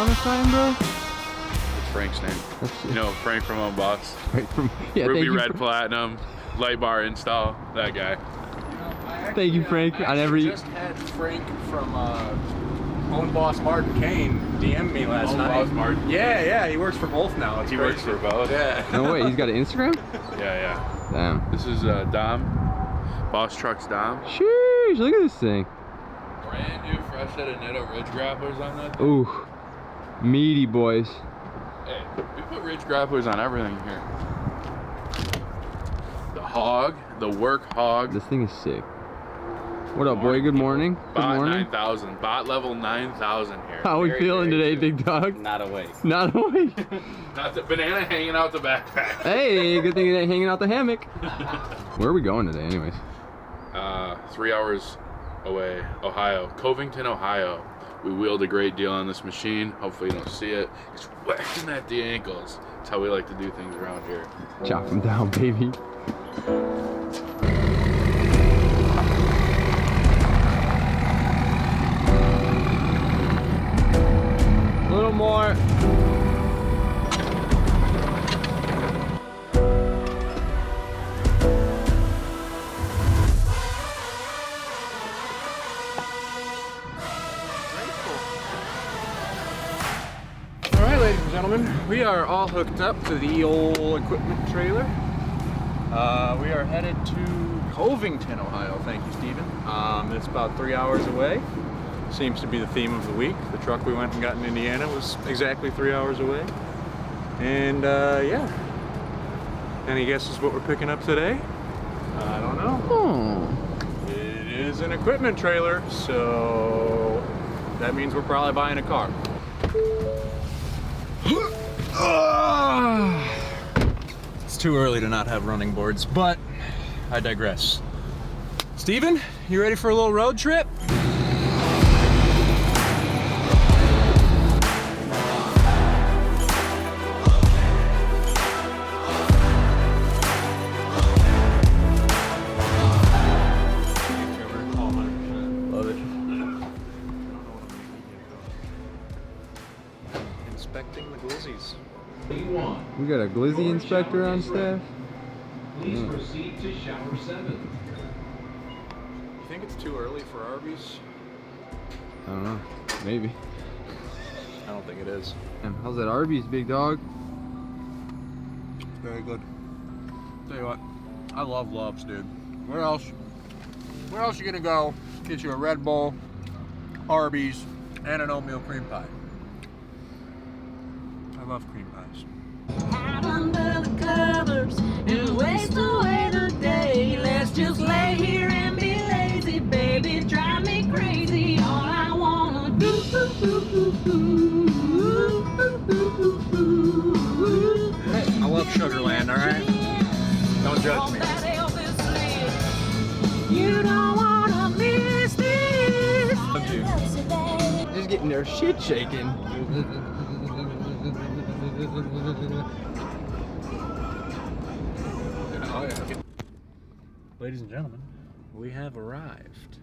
on the sign, bro? It's Frank's name. You know, Frank from Boss. Right from, yeah, Ruby Red Platinum, light bar install, that guy. Thank you, Frank. I never just had Frank from Own Boss Martin Kane DM me last night. Boss Martin? Yeah, he works for both now. It's he crazy. works for both? Yeah. No way, he's got an Instagram? Yeah. Damn. This is Dom. Boss Trucks Dom. Sheesh, look at this thing. Brand new fresh set of Netto Ridge grapplers on that thing. Ooh, meaty boys. Hey, we put Ridge grapplers on everything here. The hog, the work hog. This thing is sick. What up, boy? Good morning. Good morning. 9,000. Bot level 9,000 here. How we feeling today, big dog? Not awake. Not awake. Not the banana hanging out the backpack. Hey, good thing it ain't hanging out the hammock. Where are we going today, anyways? 3 hours away, Ohio. Covington, Ohio. We wheeled a great deal on this machine. Hopefully you don't see it. It's whacking at the ankles. That's how we like to do things around here. Chop them down, baby. A little more. Alright, ladies and gentlemen, we are all hooked up to the old equipment trailer. We are headed to Covington, Ohio. Thank you, Steven. It's about 3 hours away. Seems to be the theme of the week. The truck we went and got in Indiana was exactly 3 hours away. And yeah. Any guesses what we're picking up today? I don't know. Oh. It is an equipment trailer, so that means we're probably buying a car. It's too early to not have running boards, but I digress. Steven, you ready for a little road trip? Love it. Inspecting the glizzies. We got a glizzy inspector on staff. Please proceed to shower 7. You think it's too early for Arby's? I don't know. Maybe. I don't think it is. Damn, how's that Arby's, big dog? Very good. Tell you what, I love Loves, dude. Where else you gonna go? Get you a Red Bull, Arby's, and an oatmeal cream pie. I love cream pies. Out under the covers and waste away the day. Let's just lay here and be lazy, baby. Drive me crazy. All I wanna do. I love Sugarland, all right? Don't judge me. You don't wanna miss this. Love you. Just getting their shit shaken. Ladies and gentlemen, we have arrived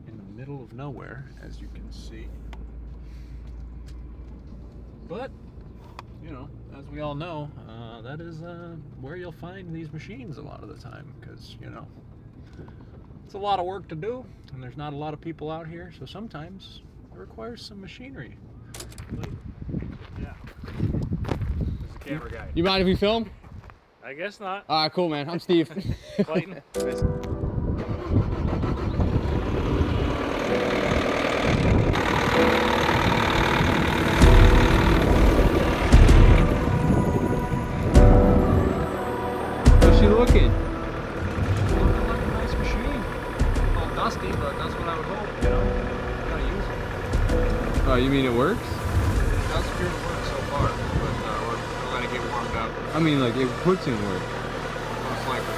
in the middle of nowhere, as you can see. But, you know, as we all know, that is where you'll find these machines a lot of the time, because, you know, it's a lot of work to do, and there's not a lot of people out here, so sometimes it requires some machinery. Yeah. This is the camera guy. You mind if we film? I guess not. Alright, cool, man. I'm Steve. Clayton. How's she looking? Looking like a nice machine. Well, dusty, but that's what I would hope, you know. Gotta use it. Oh, you mean it works? It does appear to work so far, but we're gonna get warmed up. I mean, like, it puts in work. Most likely.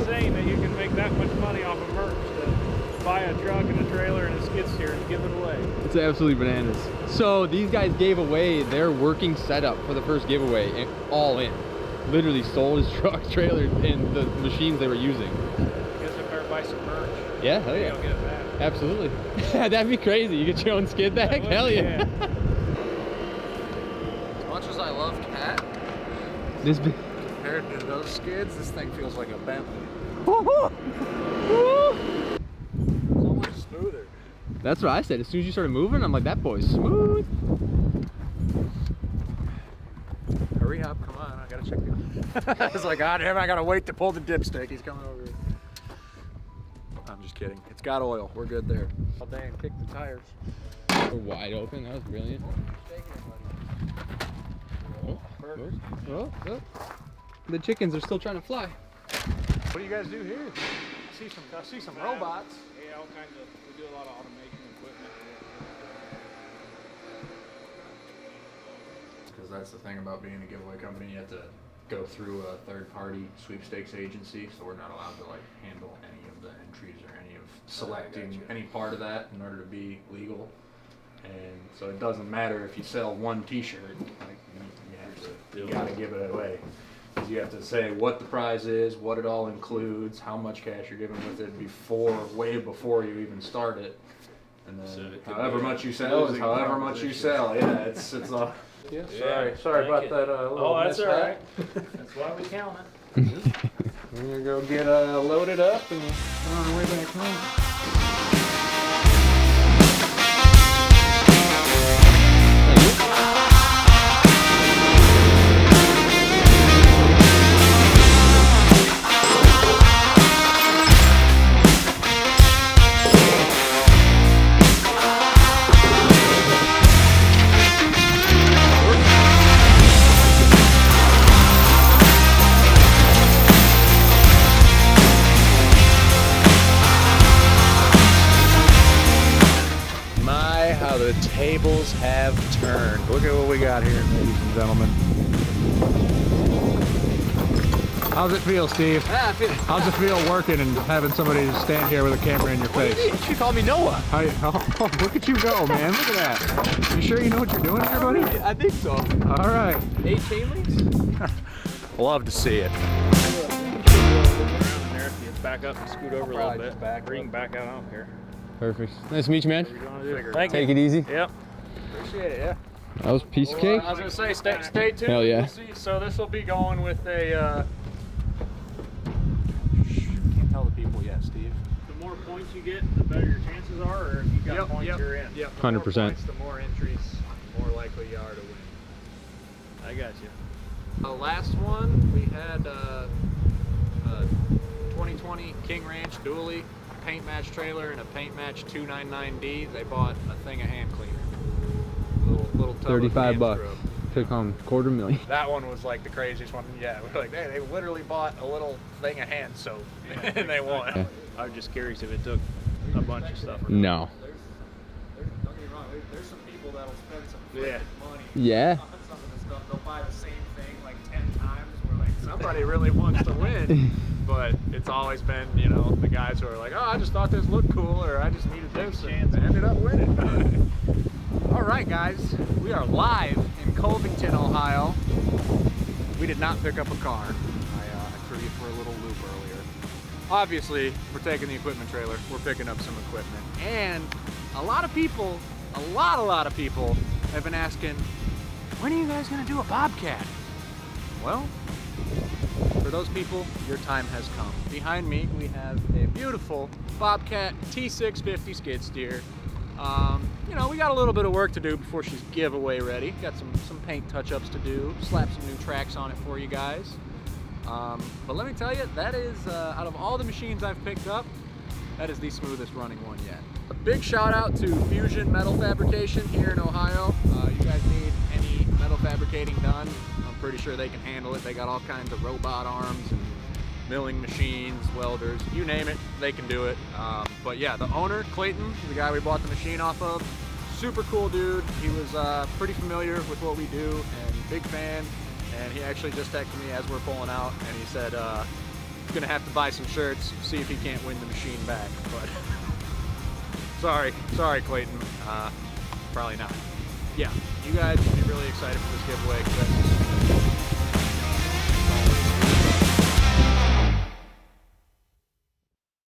Saying that you can make that much money off of merch to buy a truck and a trailer and a skid steer give it away. It's absolutely bananas. So these guys gave away their working setup for the first giveaway, and all in. Literally sold his truck, trailer, and the machines they were using. You guys better buy some merch. Yeah, hell yeah. I'll get it back. Absolutely. That'd be crazy. You get your own skid bag? Hell yeah. As much as I love Cat, This be compared to those skids, this thing feels like a Bentley. So much smoother. That's what I said. As soon as you started moving, I'm like, that boy's smooth. Hurry up, come on, I gotta check it. I was like, God damn, I gotta wait to pull the dipstick. He's coming over here. I'm just kidding. It's got oil. We're good there. All day and kick the tires. We're wide open. That was brilliant. Oh. The chickens are still trying to fly. What do you guys do here? I see some robots. Yeah, all kinds of. We do a lot of automation equipment. Because that's the thing about being a giveaway company. You have to go through a third-party sweepstakes agency, so we're not allowed to like handle any of the entries or any of selecting any part of that in order to be legal. And so it doesn't matter if you sell one T-shirt, like you gotta give it away. Because you have to say what the prize is, what it all includes, how much cash you're giving with it way before you even start it. And then however much you sell is however much you sell. Yeah, it's all. Yeah, sorry about that. Oh, that's all right. That's why we count it. We're gonna go get loaded up and on our way back home. The tables have turned. Look at what we got here, ladies and gentlemen. How's it feel, Steve? How's it feel working and having somebody stand here with a camera in your face? You call me Noah. Oh, look at you go, man. Look at that. You sure you know what you're doing here, buddy? I think so. All right. 8 chain links? Love to see it. Back up and scoot over a little bit. Bring back out. I don't care. Perfect. Nice to meet you, man. Thank Take you. it easy. Yep. Appreciate it, yeah. That was a piece of cake. I was gonna say, stay tuned. Hell yeah. We'll see. So this will be going with a. Can't tell the people yet, Steve. The more points you get, the better your chances are, or if you got points, you're in. Yep. 100%. The more points, the more entries, the more likely you are to win. I got you. The last one we had 2020 King Ranch dually, paint match trailer, and a paint match 299D. They bought a thing of hand cleaner. Little tub 35 of bucks. scrub. Took home $250,000. That one was like the craziest one. Yeah, we're like, they literally bought a little thing of hand soap and they won. Yeah. I was just curious if it took a bunch of stuff. Or No. Don't get me wrong, there's some people that'll spend some money Yeah. on some of this stuff. They'll buy the same thing like 10 times. We're like, somebody really wants to win. But it's always been, you know, the guys who are like, oh, I just thought this looked cool, or I just needed this, and they ended up winning. All right, guys, we are live in Covington, Ohio. We did not pick up a car. I threw you for a little loop earlier. Obviously, we're taking the equipment trailer. We're picking up some equipment. And a lot of people have been asking, when are you guys gonna do a Bobcat? Well, for those people, your time has come. Behind me, we have a beautiful Bobcat T650 Skidsteer. You know, we got a little bit of work to do before she's giveaway ready. Got some paint touch-ups to do, slap some new tracks on it for you guys. But let me tell you, that is, out of all the machines I've picked up, that is the smoothest running one yet. A big shout out to Fusion Metal Fabrication here in Ohio. You guys need any metal fabricating done, I'm pretty sure they can handle it. They got all kinds of robot arms and milling machines, welders, you name it, they can do it. But yeah, the owner, Clayton, the guy we bought the machine off of, super cool dude. He was pretty familiar with what we do and big fan. And he actually just texted me as we're pulling out, and he said he's gonna have to buy some shirts, see if he can't win the machine back. But Sorry, Clayton. Probably not. Yeah, you guys should be really excited for this giveaway because